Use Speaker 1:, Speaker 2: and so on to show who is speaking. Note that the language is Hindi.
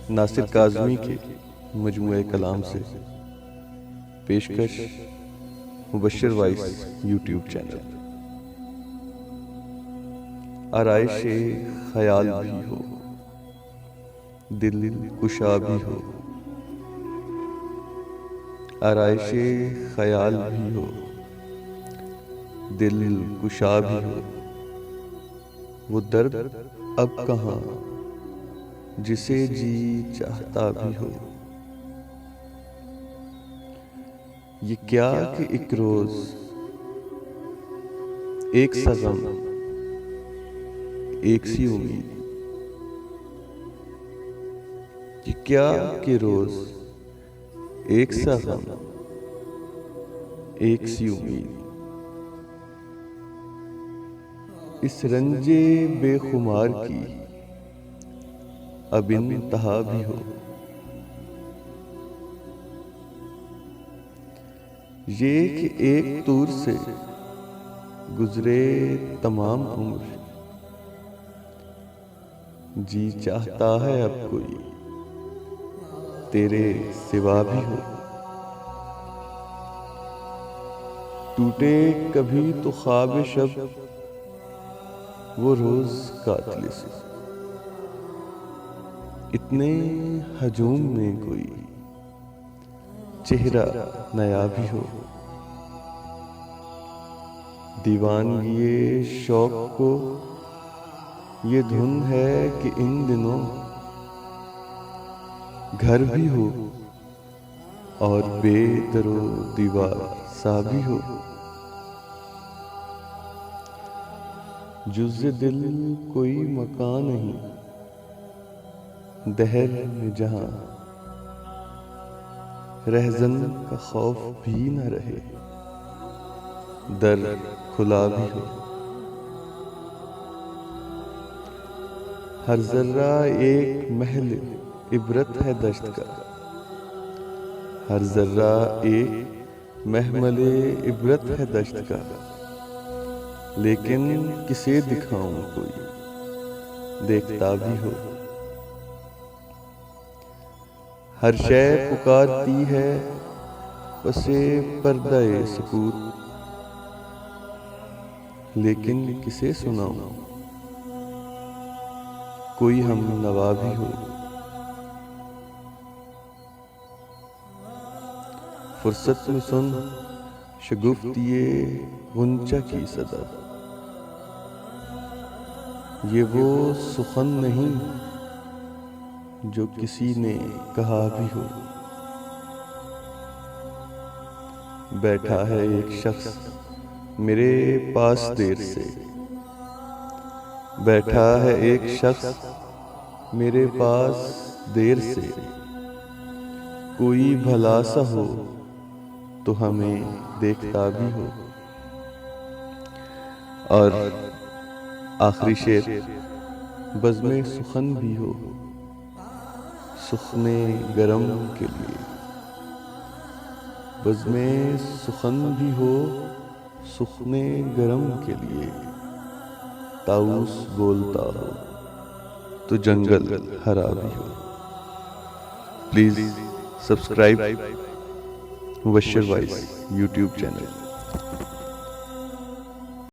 Speaker 1: नासिर काज़मी के मजमूए कलाम से पेशकश मुबश्शिर वॉइस यूट्यूब चैनल। आराइशे ख्याल भी हो, दिल कुशा भी हो। आराइशे ख्याल भी हो, दिल कुशा भी हो। वो दर्द अब कहाँ जिसे जी चाहता भी हो। ये क्या कि एक रोज एक सा गम, एक सी उम्मीद। ये क्या कि रोज एक सा गम, एक सी उम्मीद। इस रंजे बेखुमार की अब इंतहा भी हो। ये कि एक तूर से गुजरे तमाम उम्र, जी चाहता है अब कोई तेरे सिवा भी हो। टूटे कभी तो ख्वाब शब वो रोज कातिल से, इतने हजूम में कोई चेहरा नया भी हो। दीवानगी शौक को ये धुन है कि इन दिनों घर भी हो और बेदरो दीवार सा भी हो। जुज़्ज़े दिल कोई मकान नहीं दहर में जहां रहज़न का खौफ भी न रहे, दर खुला भी हो। हर जर्रा एक महल इबरत है दश्त का, हर जर्रा एक महमले इबरत है दश्त का। लेकिन किसे दिखाऊं कोई देखता भी हो। हर शय पुकारती है पसे पर्दाए सुकूत, लेकिन किसे सुनाऊं कोई हम नवा भी हो। फुर्सत में सुन शगुफ्तिये गुंचा की सदा, ये वो सुखन नहीं जो किसी ने कहा भी हो। बैठा है एक शख्स मेरे पास देर से, बैठा है एक शख्स मेरे पास देर से। कोई भला सा हो तो हमें देखता भी हो। और आखिरी शेर, बज़्मे सुखन भी हो सुखने गरम के लिए। बज़्मे सुखन भी हो सुखने गरम के लिए। ताऊस बोलता हो तो जंगल हरा भी हो। Please subscribe Mubashshir voice YouTube channel.